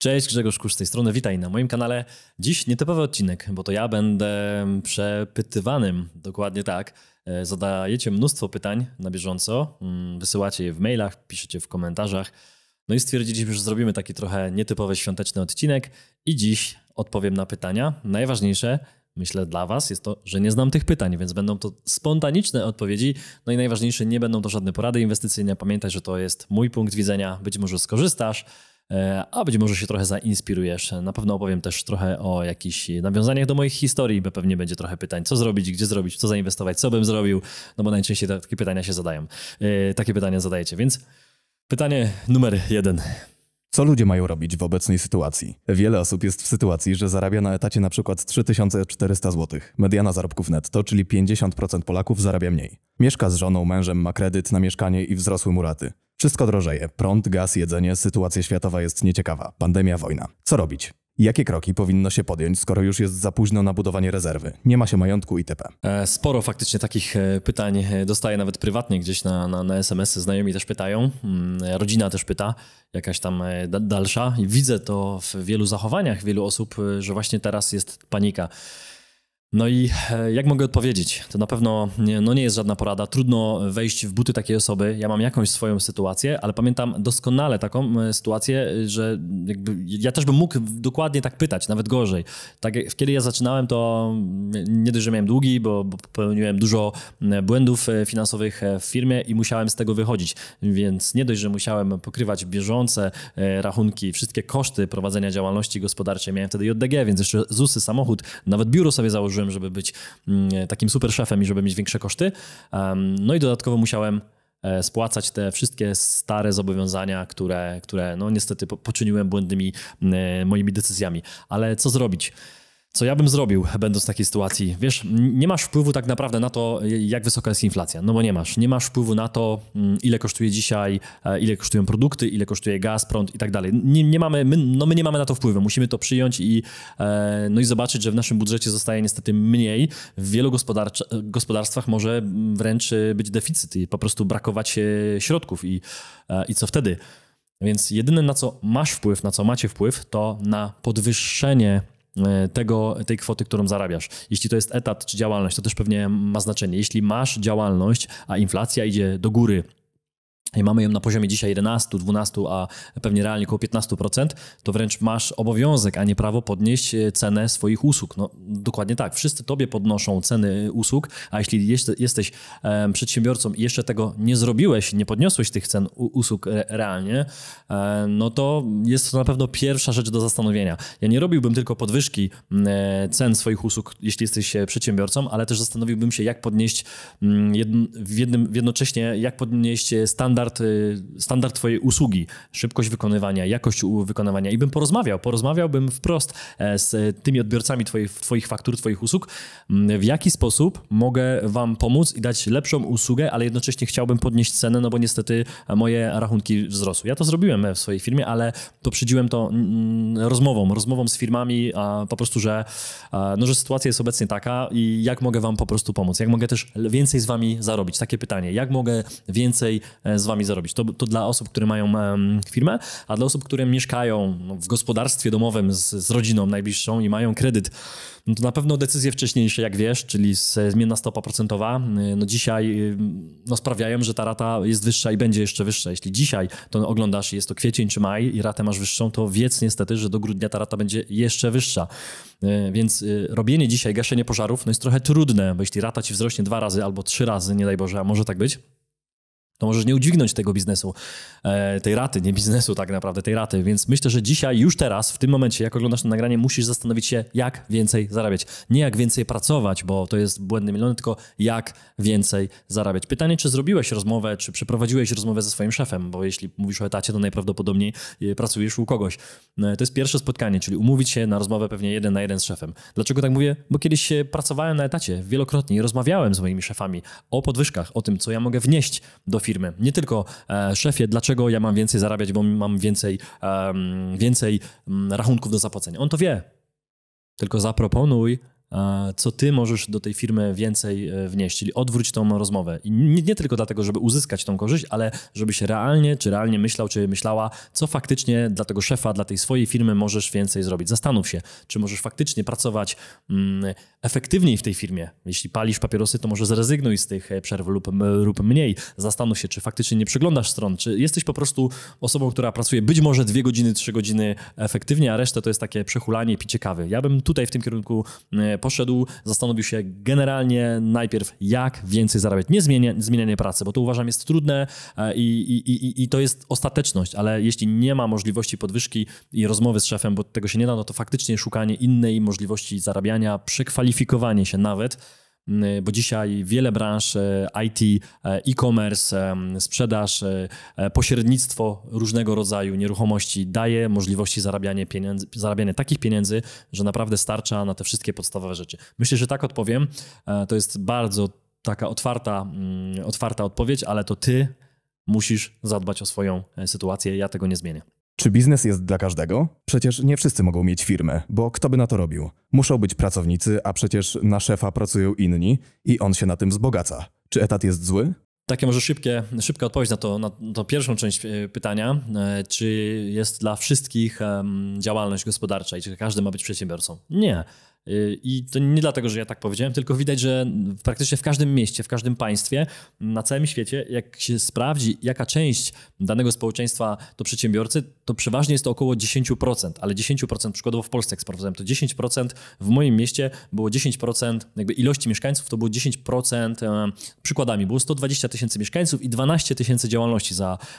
Cześć, Grzegorz Kusz z tej strony, witaj na moim kanale. Dziś nietypowy odcinek, bo to ja będę przepytywanym, dokładnie tak. Zadajecie mnóstwo pytań na bieżąco, wysyłacie je w mailach, piszecie w komentarzach. No i stwierdziliśmy, że zrobimy taki trochę nietypowy świąteczny odcinek i dziś odpowiem na pytania. Najważniejsze, myślę dla was, jest to, że nie znam tych pytań, więc będą to spontaniczne odpowiedzi. No i najważniejsze, nie będą to żadne porady inwestycyjne. Pamiętaj, że to jest mój punkt widzenia, być może skorzystasz, a być może się trochę zainspirujesz. Na pewno opowiem też trochę o jakichś nawiązaniach do moich historii, bo pewnie będzie trochę pytań, co zrobić, gdzie zrobić, co zainwestować, co bym zrobił, no bo najczęściej takie pytania się zadają. Takie pytania zadajecie, więc pytanie numer 1. Co ludzie mają robić w obecnej sytuacji? Wiele osób jest w sytuacji, że zarabia na etacie na przykład 3400 zł. Mediana zarobków netto, czyli 50% Polaków zarabia mniej. Mieszka z żoną, mężem, ma kredyt na mieszkanie i wzrosły mu raty. Wszystko drożeje. Prąd, gaz, jedzenie, sytuacja światowa jest nieciekawa. Pandemia, wojna. Co robić? Jakie kroki powinno się podjąć, skoro już jest za późno na budowanie rezerwy? Nie ma się majątku itp. Sporo faktycznie takich pytań dostaję nawet prywatnie gdzieś na SMS-y. Znajomi też pytają, rodzina też pyta, jakaś tam dalsza. I widzę to w wielu zachowaniach wielu osób, że właśnie teraz jest panika. No i jak mogę odpowiedzieć? To na pewno nie jest żadna porada. Trudno wejść w buty takiej osoby. Ja mam jakąś swoją sytuację, ale pamiętam doskonale taką sytuację, że jakby ja też bym mógł dokładnie tak pytać, nawet gorzej. Tak, kiedy ja zaczynałem, to nie dość, że miałem długi, bo popełniłem dużo błędów finansowych w firmie i musiałem z tego wychodzić. Więc nie dość, że musiałem pokrywać bieżące rachunki, wszystkie koszty prowadzenia działalności gospodarczej. Miałem wtedy JDG, więc jeszcze ZUS-y, samochód, nawet biuro sobie założyłem, żeby być takim super szefem i żeby mieć większe koszty. No i dodatkowo musiałem spłacać te wszystkie stare zobowiązania, które no niestety poczyniłem błędnymi moimi decyzjami. Ale co zrobić? Co ja bym zrobił, będąc w takiej sytuacji? Wiesz, nie masz wpływu tak naprawdę na to, jak wysoka jest inflacja. No bo nie masz. Nie masz wpływu na to, ile kosztuje dzisiaj, ile kosztują produkty, ile kosztuje gaz, prąd i tak dalej. My nie mamy na to wpływu. Musimy to przyjąć i zobaczyć, że w naszym budżecie zostaje niestety mniej. W wielu gospodarstwach może wręcz być deficyt i po prostu brakować środków. I co wtedy? Więc jedyne, na co masz wpływ, na co macie wpływ, to na podwyższenie tej kwoty, którą zarabiasz. Jeśli to jest etat czy działalność, to też pewnie ma znaczenie. Jeśli masz działalność, a inflacja idzie do góry i mamy ją na poziomie dzisiaj 11, 12, a pewnie realnie około 15%, to wręcz masz obowiązek, a nie prawo podnieść cenę swoich usług. No dokładnie tak. Wszyscy tobie podnoszą ceny usług, a jeśli jesteś przedsiębiorcą i jeszcze tego nie zrobiłeś, nie podniosłeś tych cen usług realnie, no to jest to na pewno pierwsza rzecz do zastanowienia. Ja nie robiłbym tylko podwyżki cen swoich usług, jeśli jesteś przedsiębiorcą, ale też zastanowiłbym się, jak podnieść jednocześnie, jak podnieść standard twojej usługi, szybkość wykonywania, jakość wykonywania i bym porozmawiałbym wprost z tymi odbiorcami twoich faktur, twoich usług, w jaki sposób mogę wam pomóc i dać lepszą usługę, ale jednocześnie chciałbym podnieść cenę, no bo niestety moje rachunki wzrosły. Ja to zrobiłem w swojej firmie, ale poprzedziłem to rozmową z firmami, po prostu, że sytuacja jest obecnie taka i jak mogę wam po prostu pomóc, jak mogę też więcej z wami zarobić. Takie pytanie, jak mogę więcej z wami zarobić. To dla osób, które mają firmę, a dla osób, które mieszkają w gospodarstwie domowym z rodziną najbliższą i mają kredyt, no to na pewno decyzje wcześniejsze, jak wiesz, czyli zmienna stopa procentowa, no dzisiaj sprawiają, że ta rata jest wyższa i będzie jeszcze wyższa. Jeśli dzisiaj to oglądasz, jest to kwiecień czy maj i ratę masz wyższą, to wiedz niestety, że do grudnia ta rata będzie jeszcze wyższa. Więc robienie dzisiaj, gaszenie pożarów, no jest trochę trudne, bo jeśli rata ci wzrośnie 2 razy albo 3 razy, nie daj Boże, a może tak być, to możesz nie udźwignąć tego biznesu, tej raty, nie biznesu tak naprawdę, tej raty. Więc myślę, że dzisiaj, już teraz, w tym momencie, jak oglądasz to nagranie, musisz zastanowić się, jak więcej zarabiać. Nie jak więcej pracować, bo to jest błędny milion, tylko jak więcej zarabiać. Pytanie, czy zrobiłeś rozmowę, czy przeprowadziłeś rozmowę ze swoim szefem, bo jeśli mówisz o etacie, to najprawdopodobniej pracujesz u kogoś. To jest pierwsze spotkanie, czyli umówić się na rozmowę pewnie 1 na 1 z szefem. Dlaczego tak mówię? Bo kiedyś pracowałem na etacie wielokrotnie i rozmawiałem z moimi szefami o podwyżkach, o tym, co ja mogę wnieść do firmy. Nie tylko szefie, dlaczego ja mam więcej zarabiać, bo mam więcej rachunków do zapłacenia. On to wie. Tylko zaproponuj co ty możesz do tej firmy więcej wnieść, czyli odwróć tą rozmowę. I nie tylko dlatego, żeby uzyskać tą korzyść, ale żebyś realnie myślał, czy myślała, co faktycznie dla tego szefa, dla tej swojej firmy możesz więcej zrobić. Zastanów się, czy możesz faktycznie pracować efektywniej w tej firmie. Jeśli palisz papierosy, to może zrezygnuj z tych przerw lub mniej. Zastanów się, czy faktycznie nie przeglądasz stron, czy jesteś po prostu osobą, która pracuje być może 2 godziny, 3 godziny efektywnie, a resztę to jest takie przechulanie i picie kawy. Ja bym tutaj w tym kierunku poszedł, zastanowił się generalnie najpierw, jak więcej zarabiać. Nie zmienianie pracy, bo to uważam jest trudne i to jest ostateczność, ale jeśli nie ma możliwości podwyżki i rozmowy z szefem, bo tego się nie da, no to faktycznie szukanie innej możliwości zarabiania, przekwalifikowanie się nawet, bo dzisiaj wiele branż IT, e-commerce, sprzedaż, pośrednictwo różnego rodzaju nieruchomości daje możliwości zarabiania takich pieniędzy, że naprawdę starcza na te wszystkie podstawowe rzeczy. Myślę, że tak odpowiem. To jest bardzo taka otwarta odpowiedź, ale to ty musisz zadbać o swoją sytuację. Ja tego nie zmienię. Czy biznes jest dla każdego? Przecież nie wszyscy mogą mieć firmę, bo kto by na to robił? Muszą być pracownicy, a przecież na szefa pracują inni i on się na tym wzbogaca. Czy etat jest zły? Takie może szybka odpowiedź na to pierwszą część pytania. Czy jest dla wszystkich działalność gospodarcza i czy każdy ma być przedsiębiorcą? Nie. I to nie dlatego, że ja tak powiedziałem, tylko widać, że praktycznie w każdym mieście, w każdym państwie, na całym świecie, jak się sprawdzi, jaka część danego społeczeństwa to przedsiębiorcy, to przeważnie jest to około 10%, ale 10% przykładowo w Polsce, jak sprawdzałem, to 10% w moim mieście było 10% jakby ilości mieszkańców, to było 10% przykładami. Było 120 000 mieszkańców i 12 000 działalności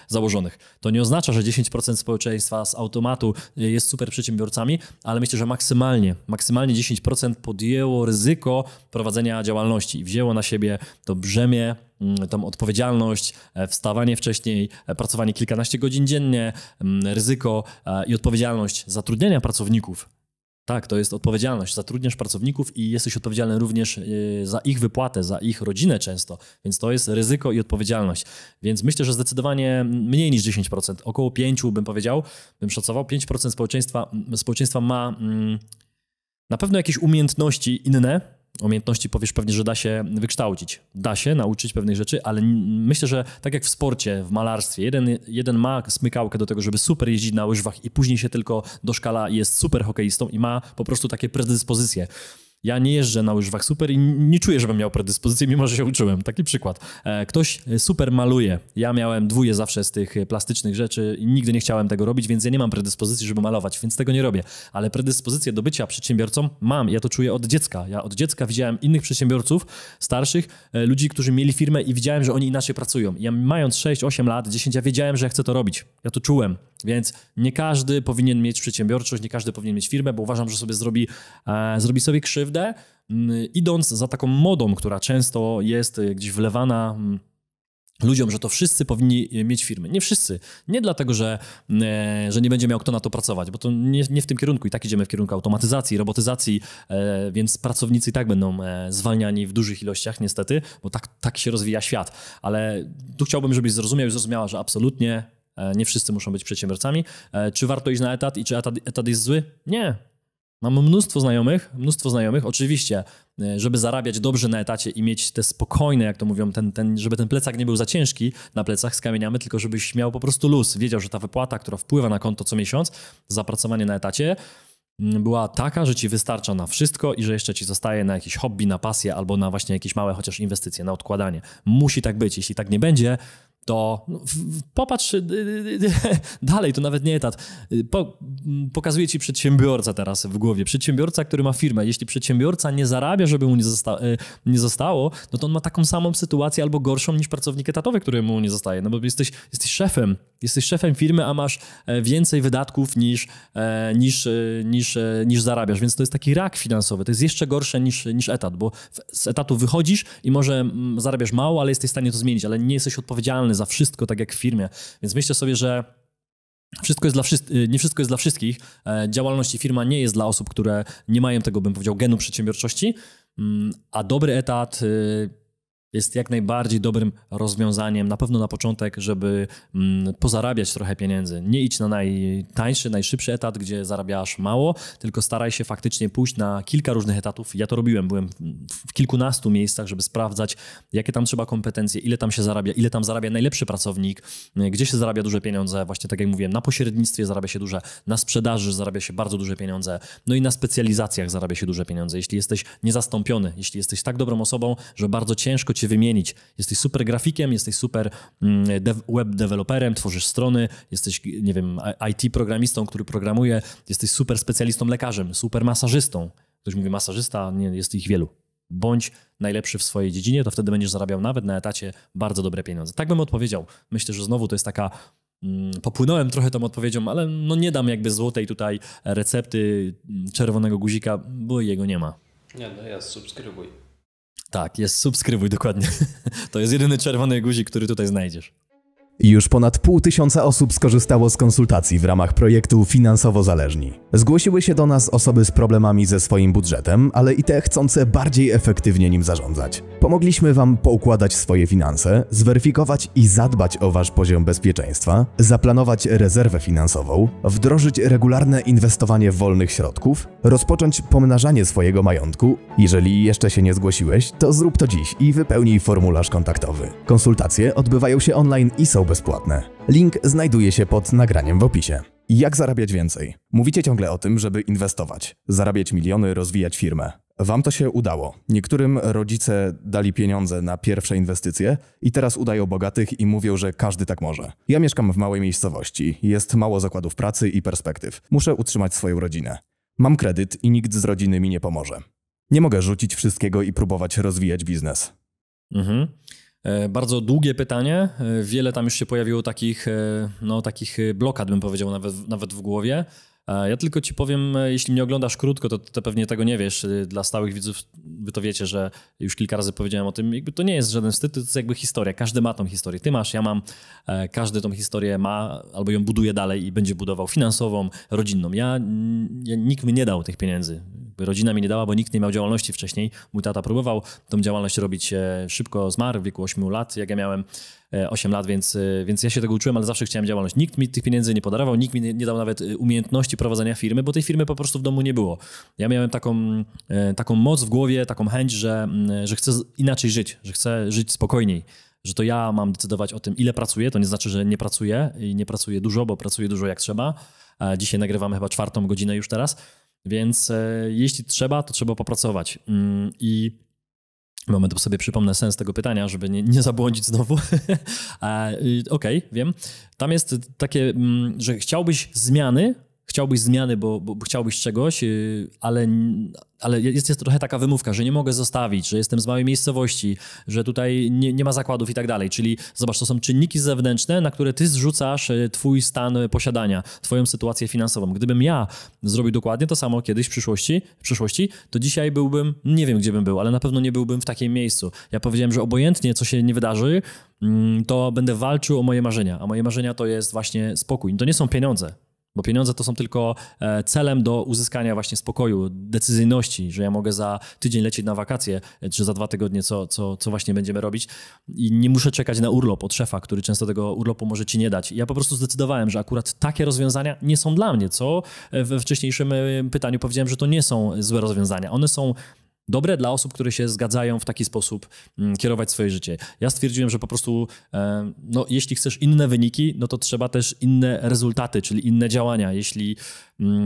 założonych. To nie oznacza, że 10% społeczeństwa z automatu jest super przedsiębiorcami, ale myślę, że maksymalnie 10% podjęło ryzyko prowadzenia działalności i wzięło na siebie to brzemię, tą odpowiedzialność, wstawanie wcześniej, pracowanie kilkanaście godzin dziennie, ryzyko i odpowiedzialność zatrudniania pracowników. Tak, to jest odpowiedzialność. Zatrudniasz pracowników i jesteś odpowiedzialny również za ich wypłatę, za ich rodzinę często, więc to jest ryzyko i odpowiedzialność. Więc myślę, że zdecydowanie mniej niż 10%, około 5% bym powiedział, bym szacował, 5% społeczeństwa ma na pewno jakieś umiejętności inne. Umiejętności powiesz pewnie, że da się wykształcić. Da się nauczyć pewnych rzeczy, ale myślę, że tak jak w sporcie, w malarstwie, jeden ma smykałkę do tego, żeby super jeździć na łyżwach i później się tylko doszkala i jest super hokeistą i ma po prostu takie predyspozycje. Ja nie jeżdżę na łyżwach super i nie czuję, żebym miał predyspozycję, mimo że się uczyłem. Taki przykład. Ktoś super maluje. Ja miałem 2 zawsze z tych plastycznych rzeczy i nigdy nie chciałem tego robić, więc ja nie mam predyspozycji, żeby malować, więc tego nie robię. Ale predyspozycję do bycia przedsiębiorcą mam. Ja to czuję od dziecka. Ja od dziecka widziałem innych przedsiębiorców, starszych, ludzi, którzy mieli firmę i widziałem, że oni inaczej pracują. Ja mając 6, 8 lat, 10, ja wiedziałem, że ja chcę to robić. Ja to czułem. Więc nie każdy powinien mieć przedsiębiorczość, nie każdy powinien mieć firmę, bo uważam, że sobie zrobi sobie krzywdę, idąc za taką modą, która często jest gdzieś wlewana ludziom, że to wszyscy powinni mieć firmy. Nie wszyscy. Nie dlatego, że nie będzie miał kto na to pracować, bo to nie w tym kierunku. I tak idziemy w kierunku automatyzacji, robotyzacji, więc pracownicy i tak będą zwalniani w dużych ilościach niestety, bo tak się rozwija świat. Ale tu chciałbym, żebyś zrozumiał i zrozumiała, że absolutnie nie wszyscy muszą być przedsiębiorcami. Czy warto iść na etat i czy etat jest zły? Nie. Mam mnóstwo znajomych, oczywiście, żeby zarabiać dobrze na etacie i mieć te spokojne, jak to mówią, żeby ten plecak nie był za ciężki na plecach z kamieniami, tylko żebyś miał po prostu luz. Wiedział, że ta wypłata, która wpływa na konto co miesiąc za pracowanie na etacie, była taka, że ci wystarcza na wszystko i że jeszcze ci zostaje na jakieś hobby, na pasję albo na właśnie jakieś małe chociaż inwestycje, na odkładanie. Musi tak być. Jeśli tak nie będzie, to popatrz dalej, to nawet nie etat. Pokazuje ci przedsiębiorca teraz w głowie. Przedsiębiorca, który ma firmę. Jeśli przedsiębiorca nie zarabia, żeby mu nie zostało, no to on ma taką samą sytuację albo gorszą niż pracownik etatowy, któremu nie zostaje. No bo jesteś szefem. Jesteś szefem firmy, a masz więcej wydatków niż zarabiasz. Więc to jest taki rak finansowy. To jest jeszcze gorsze niż etat, bo z etatu wychodzisz i może zarabiasz mało, ale jesteś w stanie to zmienić, ale nie jesteś odpowiedzialny za wszystko, tak jak w firmie. Więc myślę sobie, że nie wszystko jest dla wszystkich. Działalność i firma nie jest dla osób, które nie mają tego, bym powiedział, genu przedsiębiorczości, a dobry etat Jest jak najbardziej dobrym rozwiązaniem, na pewno na początek, żeby pozarabiać trochę pieniędzy. Nie idź na najtańszy, najszybszy etat, gdzie zarabiasz mało, tylko staraj się faktycznie pójść na kilka różnych etatów. Ja to robiłem, byłem w kilkunastu miejscach, żeby sprawdzać, jakie tam trzeba kompetencje, ile tam się zarabia, ile tam zarabia najlepszy pracownik, gdzie się zarabia duże pieniądze. Właśnie tak jak mówiłem, na pośrednictwie zarabia się duże, na sprzedaży zarabia się bardzo duże pieniądze, no i na specjalizacjach zarabia się duże pieniądze. Jeśli jesteś niezastąpiony, jeśli jesteś tak dobrą osobą, że bardzo ciężko cię wymienić. Jesteś super grafikiem, jesteś super web deweloperem, tworzysz strony, jesteś, nie wiem, IT programistą, który programuje, jesteś super specjalistą lekarzem, super masażystą. Ktoś mówi masażysta, nie, jest ich wielu. Bądź najlepszy w swojej dziedzinie, to wtedy będziesz zarabiał nawet na etacie bardzo dobre pieniądze. Tak bym odpowiedział. Myślę, że znowu to jest taka... Popłynąłem trochę tą odpowiedzią, ale no nie dam jakby złotej tutaj recepty czerwonego guzika, bo jego nie ma. Nie, no jest, subskrybuj. Tak, jest subskrybuj, dokładnie. To jest jedyny czerwony guzik, który tutaj znajdziesz. Już ponad 500 osób skorzystało z konsultacji w ramach projektu Finansowo Zależni. Zgłosiły się do nas osoby z problemami ze swoim budżetem, ale i te chcące bardziej efektywnie nim zarządzać. Pomogliśmy Wam poukładać swoje finanse, zweryfikować i zadbać o Wasz poziom bezpieczeństwa, zaplanować rezerwę finansową, wdrożyć regularne inwestowanie wolnych środków, rozpocząć pomnażanie swojego majątku. Jeżeli jeszcze się nie zgłosiłeś, to zrób to dziś i wypełnij formularz kontaktowy. Konsultacje odbywają się online i są bezpłatne. Link znajduje się pod nagraniem w opisie. Jak zarabiać więcej? Mówicie ciągle o tym, żeby inwestować, zarabiać miliony, rozwijać firmę. Wam to się udało. Niektórym rodzice dali pieniądze na pierwsze inwestycje i teraz udają bogatych i mówią, że każdy tak może. Ja mieszkam w małej miejscowości, jest mało zakładów pracy i perspektyw. Muszę utrzymać swoją rodzinę. Mam kredyt i nikt z rodziny mi nie pomoże. Nie mogę rzucić wszystkiego i próbować rozwijać biznes. Bardzo długie pytanie. Wiele tam już się pojawiło takich blokad, bym powiedział, nawet w głowie. Ja tylko ci powiem, jeśli mnie oglądasz krótko, to pewnie tego nie wiesz. Dla stałych widzów wy to wiecie, że już kilka razy powiedziałem o tym. Jakby to nie jest żaden wstyd, to jest jakby historia. Każdy ma tą historię. Ty masz, ja mam. Każdy tą historię ma albo ją buduje dalej i będzie budował finansową, rodzinną. Nikt mi nie dał tych pieniędzy. Rodzina mi nie dała, bo nikt nie miał działalności wcześniej. Mój tata próbował tą działalność robić, szybko zmarł w wieku 8 lat, jak ja miałem 8 lat, więc ja się tego uczyłem, ale zawsze chciałem działalność. Nikt mi tych pieniędzy nie podarował, nikt mi nie dał nawet umiejętności prowadzenia firmy, bo tej firmy po prostu w domu nie było. Ja miałem taką moc w głowie, taką chęć, że chcę inaczej żyć, że chcę żyć spokojniej, że to ja mam decydować o tym, ile pracuję. To nie znaczy, że nie pracuję i nie pracuję dużo, bo pracuję dużo jak trzeba. Dzisiaj nagrywamy chyba 4. godzinę już teraz, więc jeśli trzeba, to trzeba popracować. I moment, bo sobie przypomnę sens tego pytania, żeby nie zabłądzić znowu. Okej, wiem. Tam jest takie, że chciałbyś zmiany, bo chciałbyś czegoś, ale jest trochę taka wymówka, że nie mogę zostawić, że jestem z małej miejscowości, że tutaj nie ma zakładów i tak dalej. Czyli zobacz, to są czynniki zewnętrzne, na które ty zrzucasz twój stan posiadania, twoją sytuację finansową. Gdybym ja zrobił dokładnie to samo kiedyś w przyszłości, to dzisiaj byłbym, nie wiem gdzie bym był, ale na pewno nie byłbym w takim miejscu. Ja powiedziałem, że obojętnie co się nie wydarzy, to będę walczył o moje marzenia, a moje marzenia to jest właśnie spokój. To nie są pieniądze. Bo pieniądze to są tylko celem do uzyskania właśnie spokoju, decyzyjności, że ja mogę za tydzień lecieć na wakacje, czy za 2 tygodnie, co właśnie będziemy robić i nie muszę czekać na urlop od szefa, który często tego urlopu może ci nie dać. I ja po prostu zdecydowałem, że akurat takie rozwiązania nie są dla mnie, co we wcześniejszym pytaniu powiedziałem, że to nie są złe rozwiązania. One są dobre dla osób, które się zgadzają w taki sposób kierować swoje życie. Ja stwierdziłem, że po prostu jeśli chcesz inne wyniki, no to trzeba też inne rezultaty, czyli inne działania. Jeśli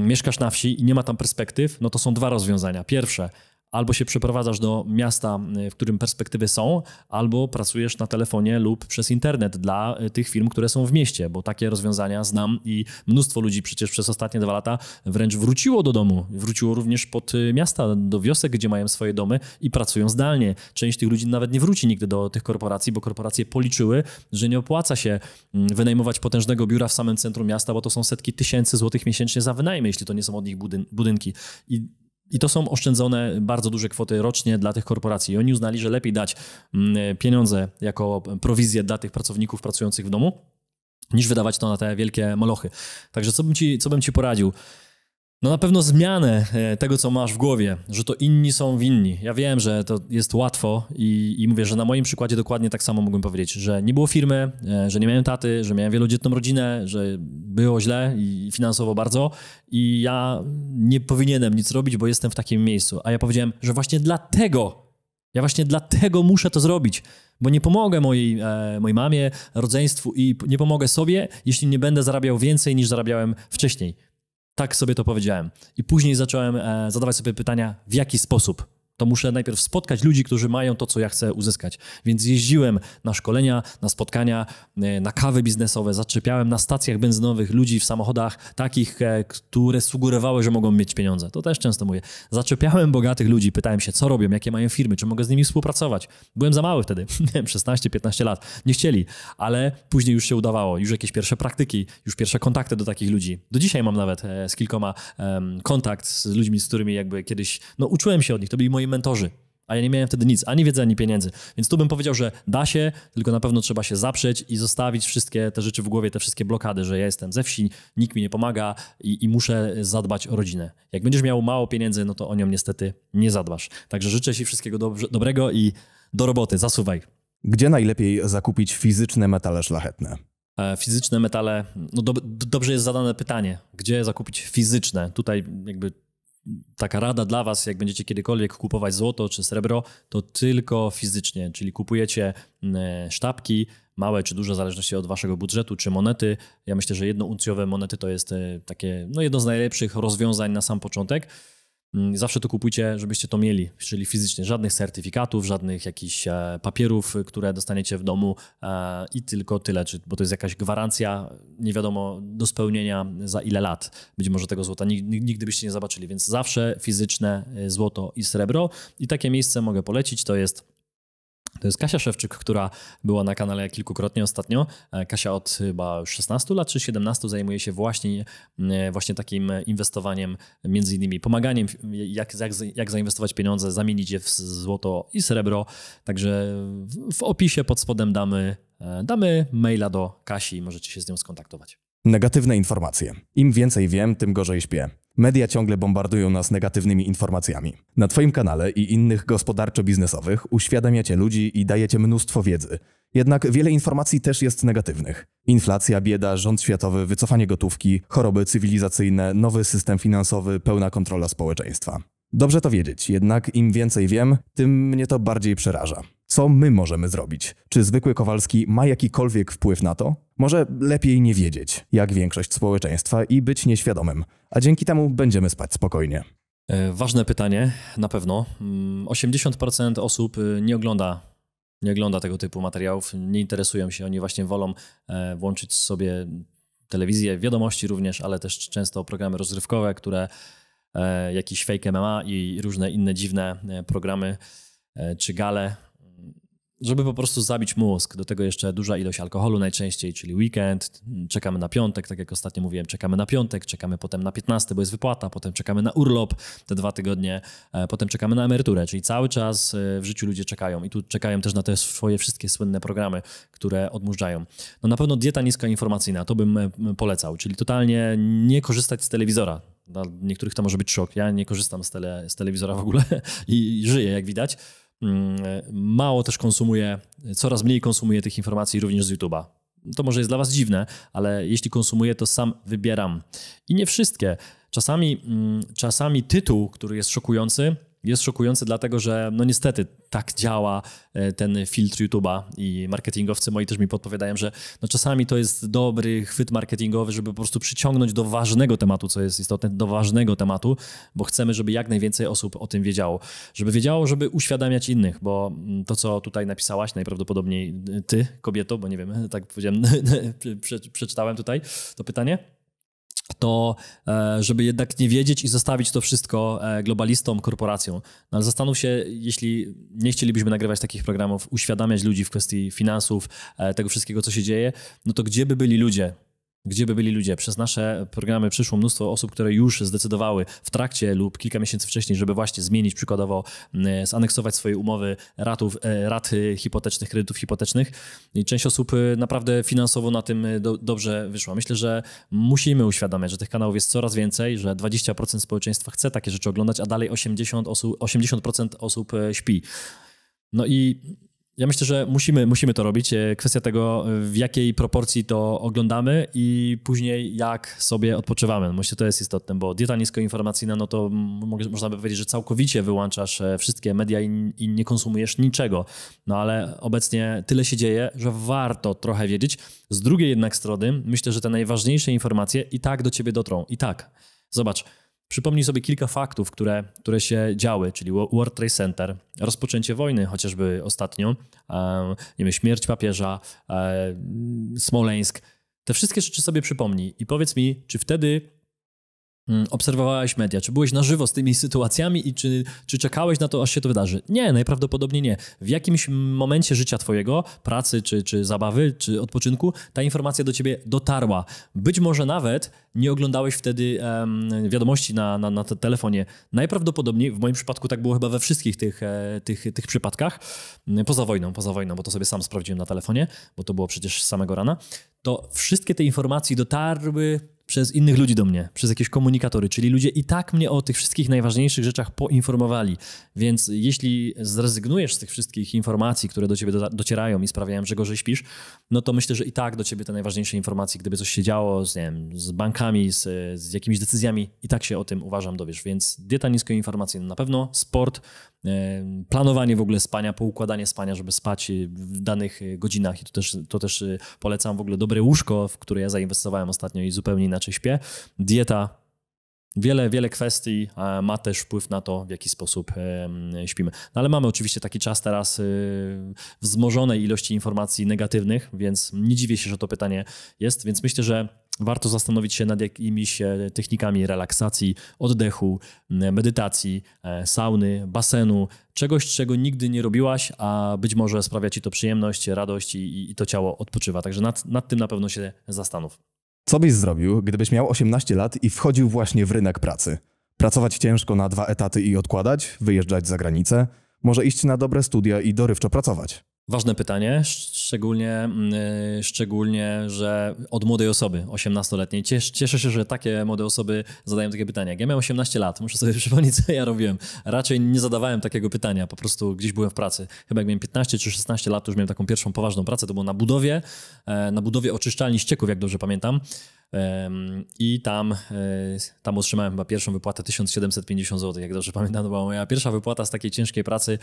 mieszkasz na wsi i nie ma tam perspektyw, no to są 2 rozwiązania. Pierwsze, albo się przeprowadzasz do miasta, w którym perspektywy są, albo pracujesz na telefonie lub przez internet dla tych firm, które są w mieście, bo takie rozwiązania znam i mnóstwo ludzi przecież przez ostatnie 2 lata wręcz wróciło do domu. Wróciło również pod miasta, do wiosek, gdzie mają swoje domy i pracują zdalnie. Część tych ludzi nawet nie wróci nigdy do tych korporacji, bo korporacje policzyły, że nie opłaca się wynajmować potężnego biura w samym centrum miasta, bo to są setki tysięcy złotych miesięcznie za wynajmy, jeśli to nie są od nich budynki. I to są oszczędzone bardzo duże kwoty rocznie dla tych korporacji. I oni uznali, że lepiej dać pieniądze jako prowizję dla tych pracowników pracujących w domu, niż wydawać to na te wielkie molochy. Także co bym ci poradził? No na pewno zmianę tego, co masz w głowie, że to inni są winni. Ja wiem, że to jest łatwo i mówię, że na moim przykładzie dokładnie tak samo mogłem powiedzieć, że nie było firmy, że nie miałem taty, że miałem wielodzietną rodzinę, że było źle i finansowo bardzo i ja nie powinienem nic robić, bo jestem w takim miejscu. A ja powiedziałem, że właśnie dlatego muszę to zrobić, bo nie pomogę mojej mamie, rodzeństwu i nie pomogę sobie, jeśli nie będę zarabiał więcej niż zarabiałem wcześniej. Tak sobie to powiedziałem. I później zacząłem zadawać sobie pytania, w jaki sposób. To muszę najpierw spotkać ludzi, którzy mają to, co ja chcę uzyskać. Więc jeździłem na szkolenia, na spotkania, na kawy biznesowe, zaczepiałem na stacjach benzynowych ludzi w samochodach takich, które sugerowały, że mogą mieć pieniądze. To też często mówię. Zaczepiałem bogatych ludzi, pytałem się, co robią, jakie mają firmy, czy mogę z nimi współpracować. Byłem za mały wtedy, nie wiem, 16-15 lat. Nie chcieli, ale później już się udawało. Już jakieś pierwsze praktyki, już pierwsze kontakty do takich ludzi. Do dzisiaj mam nawet z kilkoma kontakt z ludźmi, z którymi jakby kiedyś, uczyłem się od nich. To byli moi mentorzy, a ja nie miałem wtedy nic, ani wiedzy, ani pieniędzy. Więc tu bym powiedział, że da się, tylko na pewno trzeba się zaprzeć i zostawić wszystkie te rzeczy w głowie, te wszystkie blokady, że ja jestem ze wsi, nikt mi nie pomaga i muszę zadbać o rodzinę. Jak będziesz miał mało pieniędzy, no to o nią niestety nie zadbasz. Także życzę ci wszystkiego dobrego i do roboty, zasuwaj. Gdzie najlepiej zakupić fizyczne metale szlachetne? Fizyczne metale, dobrze jest zadane pytanie, gdzie zakupić fizyczne? Tutaj jakby taka rada dla was, jak będziecie kiedykolwiek kupować złoto czy srebro, to tylko fizycznie, czyli kupujecie sztabki, małe czy duże, w zależności od waszego budżetu, czy monety. Ja myślę, że jednouncjowe monety to jest takie jedno z najlepszych rozwiązań na sam początek. Zawsze to kupujcie, żebyście to mieli, czyli fizycznie. Żadnych certyfikatów, żadnych jakichś papierów, które dostaniecie w domu i tylko tyle, bo to jest jakaś gwarancja, nie wiadomo do spełnienia za ile lat. Być może tego złota nigdy byście nie zobaczyli, więc zawsze fizyczne złoto i srebro. I takie miejsce mogę polecić, to jest Kasia Szewczyk, która była na kanale kilkukrotnie ostatnio. Kasia od chyba już 16 lat czy 17 zajmuje się właśnie takim inwestowaniem, między innymi pomaganiem, jak zainwestować pieniądze, zamienić je w złoto i srebro. Także w opisie pod spodem damy maila do Kasi i możecie się z nią skontaktować. Negatywne informacje. Im więcej wiem, tym gorzej śpię. Media ciągle bombardują nas negatywnymi informacjami. Na Twoim kanale i innych gospodarczo-biznesowych uświadamiacie ludzi i dajecie mnóstwo wiedzy. Jednak wiele informacji też jest negatywnych. Inflacja, bieda, rząd światowy, wycofanie gotówki, choroby cywilizacyjne, nowy system finansowy, pełna kontrola społeczeństwa. Dobrze to wiedzieć, jednak im więcej wiem, tym mnie to bardziej przeraża. Co my możemy zrobić? Czy zwykły Kowalski ma jakikolwiek wpływ na to? Może lepiej nie wiedzieć, jak większość społeczeństwa i być nieświadomym, a dzięki temu będziemy spać spokojnie. Ważne pytanie, na pewno. 80% osób nie ogląda tego typu materiałów, nie interesują się, oni właśnie wolą włączyć sobie telewizję, wiadomości również, ale też często programy rozrywkowe, które jakiś fake MMA i różne inne dziwne programy czy gale, żeby po prostu zabić mózg. Do tego jeszcze duża ilość alkoholu najczęściej, czyli weekend, czekamy na piątek, tak jak ostatnio mówiłem, czekamy na piątek, czekamy potem na 15, bo jest wypłata, potem czekamy na urlop te 2 tygodnie, potem czekamy na emeryturę, czyli cały czas w życiu ludzie czekają i tu czekają też na te swoje wszystkie słynne programy, które odmurzają. Na pewno dieta niskoinformacyjna, to bym polecał, czyli totalnie nie korzystać z telewizora. Dla niektórych to może być szok, ja nie korzystam z telewizora w ogóle i żyję, jak widać. Mało też konsumuję, coraz mniej konsumuję tych informacji również z YouTube'a. To może jest dla was dziwne, ale jeśli konsumuję, to sam wybieram. I nie wszystkie. Czasami tytuł, który jest szokujący dlatego, że niestety tak działa ten filtr YouTube'a i marketingowcy moi też mi podpowiadają, że czasami to jest dobry chwyt marketingowy, żeby po prostu przyciągnąć do ważnego tematu, co jest istotne, do ważnego tematu, bo chcemy, żeby jak najwięcej osób o tym wiedziało. Żeby uświadamiać innych, bo to, co tutaj napisałaś, najprawdopodobniej ty, kobieto, bo nie wiem, tak powiedziałem, przeczytałem tutaj to pytanie, to żeby jednak nie wiedzieć i zostawić to wszystko globalistom, korporacjom. Ale zastanów się, jeśli nie chcielibyśmy nagrywać takich programów, uświadamiać ludzi w kwestii finansów, tego wszystkiego, co się dzieje, to gdzie by byli ludzie? Gdzie by byli ludzie? Przez nasze programy przyszło mnóstwo osób, które już zdecydowały w trakcie lub kilka miesięcy wcześniej, żeby właśnie zmienić przykładowo, zaneksować swoje umowy rat hipotecznych, kredytów hipotecznych. I część osób naprawdę finansowo na tym dobrze wyszła. Myślę, że musimy uświadamiać, że tych kanałów jest coraz więcej, że 20% społeczeństwa chce takie rzeczy oglądać, a dalej 80% osób śpi. No i ja myślę, że musimy to robić. Kwestia tego, w jakiej proporcji to oglądamy i później jak sobie odpoczywamy. Myślę, że to jest istotne, bo dieta niskoinformacyjna, no to można by powiedzieć, że całkowicie wyłączasz wszystkie media i nie konsumujesz niczego. No ale obecnie tyle się dzieje, że warto trochę wiedzieć. Z drugiej jednak strony myślę, że te najważniejsze informacje i tak do ciebie dotrą. I tak. Zobacz. Przypomnij sobie kilka faktów, które się działy, czyli World Trade Center, rozpoczęcie wojny chociażby ostatnio, nie wiem, śmierć papieża, Smoleńsk. Te wszystkie rzeczy sobie przypomnij i powiedz mi, czy wtedy obserwowałeś media, czy byłeś na żywo z tymi sytuacjami i czy czekałeś na to, aż się to wydarzy? Nie, najprawdopodobniej nie. W jakimś momencie życia twojego, pracy, czy zabawy, czy odpoczynku, ta informacja do ciebie dotarła. Być może nawet nie oglądałeś wtedy wiadomości na telefonie. Najprawdopodobniej, w moim przypadku tak było chyba we wszystkich tych przypadkach, poza wojną, bo to sobie sam sprawdziłem na telefonie, bo to było przecież z samego rana, to wszystkie te informacje dotarły przez innych ludzi do mnie, przez jakieś komunikatory, czyli ludzie i tak mnie o tych wszystkich najważniejszych rzeczach poinformowali. Więc jeśli zrezygnujesz z tych wszystkich informacji, które do ciebie docierają i sprawiają, że gorzej śpisz, no to myślę, że i tak do ciebie te najważniejsze informacje, gdyby coś się działo z bankami, z jakimiś decyzjami, i tak się o tym, uważam, dowiesz. Więc dieta niskoinformacyjna na pewno, sport, planowanie w ogóle spania, poukładanie spania, żeby spać w danych godzinach i to też polecam. W ogóle dobre łóżko, w które ja zainwestowałem ostatnio i zupełnie inaczej śpię. Dieta, wiele kwestii ma też wpływ na to, w jaki sposób śpimy. No ale mamy oczywiście taki czas teraz wzmożonej ilości informacji negatywnych, więc nie dziwię się, że to pytanie jest, więc myślę, że warto zastanowić się nad jakimiś technikami relaksacji, oddechu, medytacji, sauny, basenu, czegoś, czego nigdy nie robiłaś, a być może sprawia ci to przyjemność, radość i to ciało odpoczywa. Także nad tym na pewno się zastanów. Co byś zrobił, gdybyś miał 18 lat i wchodził właśnie w rynek pracy? Pracować ciężko na 2 etaty i odkładać? Wyjeżdżać za granicę? Może iść na dobre studia i dorywczo pracować? Ważne pytanie, szczególnie, że od młodej osoby, 18-letniej. Cieszę się, że takie młode osoby zadają takie pytania. Jak ja miałem 18 lat, muszę sobie przypomnieć, co ja robiłem. Raczej nie zadawałem takiego pytania, po prostu gdzieś byłem w pracy. Chyba jak miałem 15 czy 16 lat, to już miałem taką pierwszą poważną pracę, to było na budowie oczyszczalni ścieków, jak dobrze pamiętam. I tam otrzymałem chyba pierwszą wypłatę 1750 zł, jak dobrze pamiętam. To była moja pierwsza wypłata z takiej ciężkiej pracy.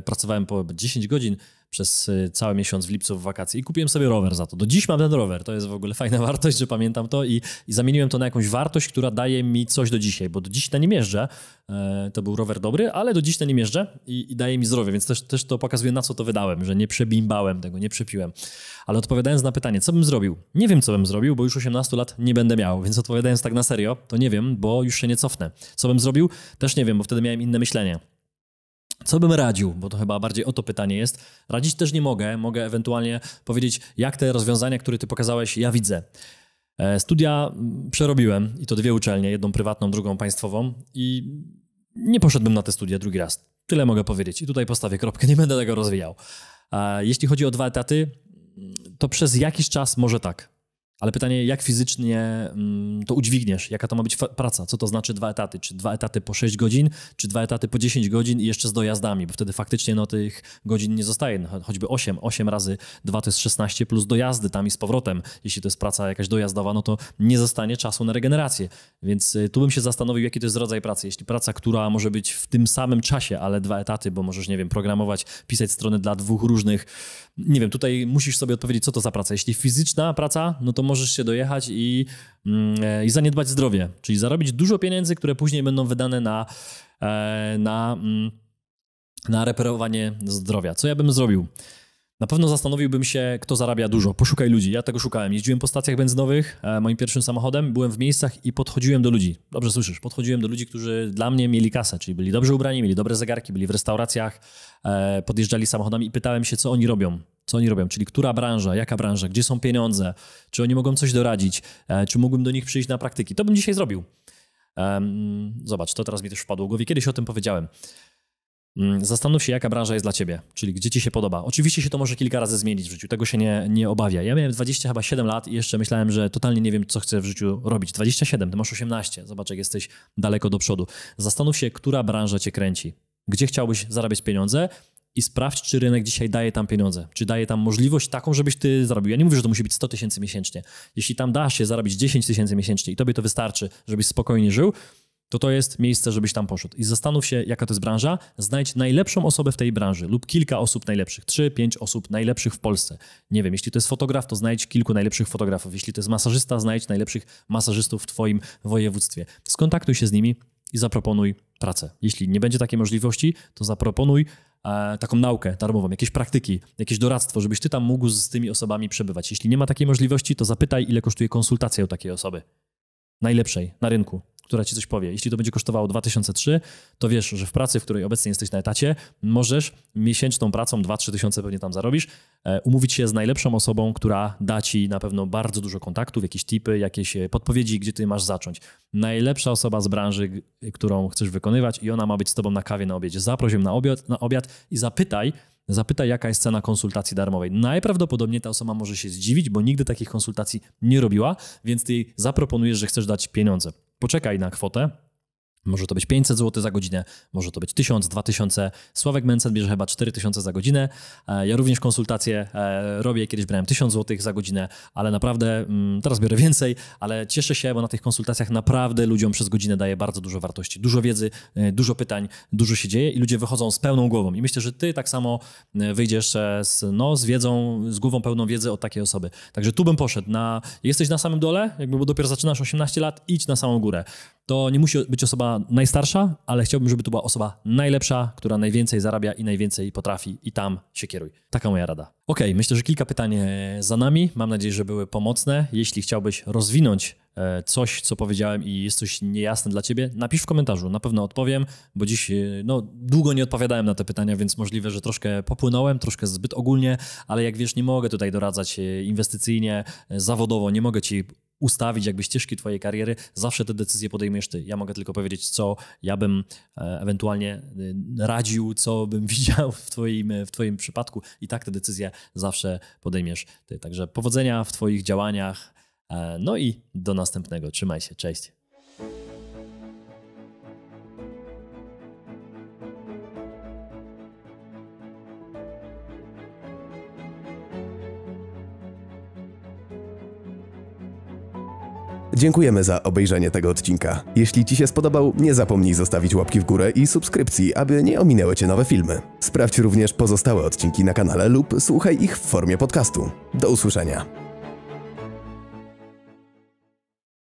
Pracowałem po 10 godzin przez cały miesiąc w lipcu w wakacje i kupiłem sobie rower za to. Do dziś mam ten rower. To jest w ogóle fajna wartość, że pamiętam to i zamieniłem to na jakąś wartość, która daje mi coś do dzisiaj, bo do dziś na nim jeżdżę. To był rower dobry, ale do dziś na nim jeżdżę i daje mi zdrowie, więc też to pokazuje, na co to wydałem, że nie przebimbałem tego, nie przepiłem. Ale odpowiadając na pytanie, co bym zrobił? Nie wiem, co bym zrobił, bo już 18 lat nie będę miał, więc odpowiadając tak na serio, to nie wiem, bo już się nie cofnę. Co bym zrobił? Też nie wiem, bo wtedy miałem inne myślenie. Co bym radził? Bo to chyba bardziej o to pytanie jest. Radzić też nie mogę. Mogę ewentualnie powiedzieć, jak te rozwiązania, które ty pokazałeś, ja widzę. Studia przerobiłem i to 2 uczelnie, jedną prywatną, drugą państwową i nie poszedłbym na te studia drugi raz. Tyle mogę powiedzieć i tutaj postawię kropkę, nie będę tego rozwijał. Jeśli chodzi o 2 etaty, to przez jakiś czas może tak. Ale pytanie, jak fizycznie to udźwigniesz? Jaka to ma być praca? Co to znaczy 2 etaty? Czy 2 etaty po 6 godzin, czy 2 etaty po 10 godzin i jeszcze z dojazdami? Bo wtedy faktycznie tych godzin nie zostaje. Choćby 8 razy 2 to jest 16 plus dojazdy tam i z powrotem. Jeśli to jest praca jakaś dojazdowa, no to nie zostanie czasu na regenerację. Więc tu bym się zastanowił, jaki to jest rodzaj pracy. Jeśli praca, która może być w tym samym czasie, ale 2 etaty, bo możesz, nie wiem, programować, pisać strony dla 2 różnych. Nie wiem, tutaj musisz sobie odpowiedzieć, co to za praca. Jeśli fizyczna praca, no to możesz się dojechać i zaniedbać zdrowie, czyli zarobić dużo pieniędzy, które później będą wydane na reperowanie zdrowia. Co ja bym zrobił? Na pewno zastanowiłbym się, kto zarabia dużo. Poszukaj ludzi. Ja tego szukałem. Jeździłem po stacjach benzynowych moim pierwszym samochodem, byłem w miejscach i podchodziłem do ludzi. Dobrze słyszysz, podchodziłem do ludzi, którzy dla mnie mieli kasę, czyli byli dobrze ubrani, mieli dobre zegarki, byli w restauracjach, podjeżdżali samochodami i pytałem się, co oni robią. Co oni robią, czyli która branża, jaka branża, gdzie są pieniądze, czy oni mogą coś doradzić, czy mógłbym do nich przyjść na praktyki. To bym dzisiaj zrobił. Zobacz, to teraz mi też wpadło w głowie. Kiedyś o tym powiedziałem. Zastanów się, jaka branża jest dla ciebie, czyli gdzie ci się podoba. Oczywiście się to może kilka razy zmienić w życiu, tego się nie obawia. Ja miałem 27 lat i jeszcze myślałem, że totalnie nie wiem, co chcę w życiu robić. 27, ty masz 18, zobacz, jak jesteś daleko do przodu. Zastanów się, która branża cię kręci, gdzie chciałbyś zarabiać pieniądze i sprawdź, czy rynek dzisiaj daje tam pieniądze, czy daje tam możliwość taką, żebyś ty zarobił. Ja nie mówię, że to musi być 100 000 miesięcznie. Jeśli tam da się zarobić 10 000 miesięcznie i tobie to wystarczy, żebyś spokojnie żył, to jest miejsce, żebyś tam poszedł. I zastanów się, jaka to jest branża, znajdź najlepszą osobę w tej branży lub kilka osób najlepszych, 3-5 osób najlepszych w Polsce. Nie wiem, jeśli to jest fotograf, to znajdź kilku najlepszych fotografów. Jeśli to jest masażysta, znajdź najlepszych masażystów w twoim województwie. Skontaktuj się z nimi i zaproponuj pracę. Jeśli nie będzie takiej możliwości, to zaproponuj taką naukę darmową, jakieś praktyki, jakieś doradztwo, żebyś ty tam mógł z tymi osobami przebywać. Jeśli nie ma takiej możliwości, to zapytaj, ile kosztuje konsultacja u takiej osoby. Najlepszej na rynku, która ci coś powie. Jeśli to będzie kosztowało 2003, to wiesz, że w pracy, w której obecnie jesteś na etacie, możesz miesięczną pracą, 2-3 tysiące pewnie tam zarobisz, umówić się z najlepszą osobą, która da ci na pewno bardzo dużo kontaktów, jakieś tipy, jakieś podpowiedzi, gdzie ty masz zacząć. Najlepsza osoba z branży, którą chcesz wykonywać i ona ma być z tobą na kawie na obiedzie. Zaproś ją na obiad i zapytaj, jaka jest cena konsultacji darmowej. Najprawdopodobniej ta osoba może się zdziwić, bo nigdy takich konsultacji nie robiła, więc ty jej zaproponujesz, że chcesz dać pieniądze. Poczekaj na kwotę. Może to być 500 zł za godzinę, może to być 1000, 2000. Sławek Mencen bierze chyba 4000 za godzinę. Ja również konsultacje robię, kiedyś brałem 1000 zł za godzinę, ale naprawdę teraz biorę więcej, ale cieszę się, bo na tych konsultacjach naprawdę ludziom przez godzinę daję bardzo dużo wartości, dużo wiedzy, dużo pytań, dużo się dzieje i ludzie wychodzą z pełną głową. I myślę, że ty tak samo wyjdziesz z wiedzą, z głową pełną wiedzy od takiej osoby. Także tu bym poszedł. Jesteś na samym dole, bo dopiero zaczynasz 18 lat, idź na samą górę. To nie musi być osoba najstarsza, ale chciałbym, żeby to była osoba najlepsza, która najwięcej zarabia i najwięcej potrafi i tam się kieruj. Taka moja rada. Okej, myślę, że kilka pytań za nami. Mam nadzieję, że były pomocne. Jeśli chciałbyś rozwinąć coś, co powiedziałem i jest coś niejasne dla ciebie, napisz w komentarzu. Na pewno odpowiem, bo dziś długo nie odpowiadałem na te pytania, więc możliwe, że troszkę popłynąłem, troszkę zbyt ogólnie, ale jak wiesz, nie mogę tutaj doradzać inwestycyjnie, zawodowo, nie mogę ci ustawić jakby ścieżki twojej kariery, zawsze te decyzje podejmujesz ty. Ja mogę tylko powiedzieć, co ja bym ewentualnie radził, co bym widział w twoim przypadku i tak te decyzje zawsze podejmiesz ty. Także powodzenia w twoich działaniach, no i do następnego. Trzymaj się, cześć. Dziękujemy za obejrzenie tego odcinka. Jeśli Ci się spodobał, nie zapomnij zostawić łapki w górę i subskrypcji, aby nie ominęły Cię nowe filmy. Sprawdź również pozostałe odcinki na kanale lub słuchaj ich w formie podcastu. Do usłyszenia.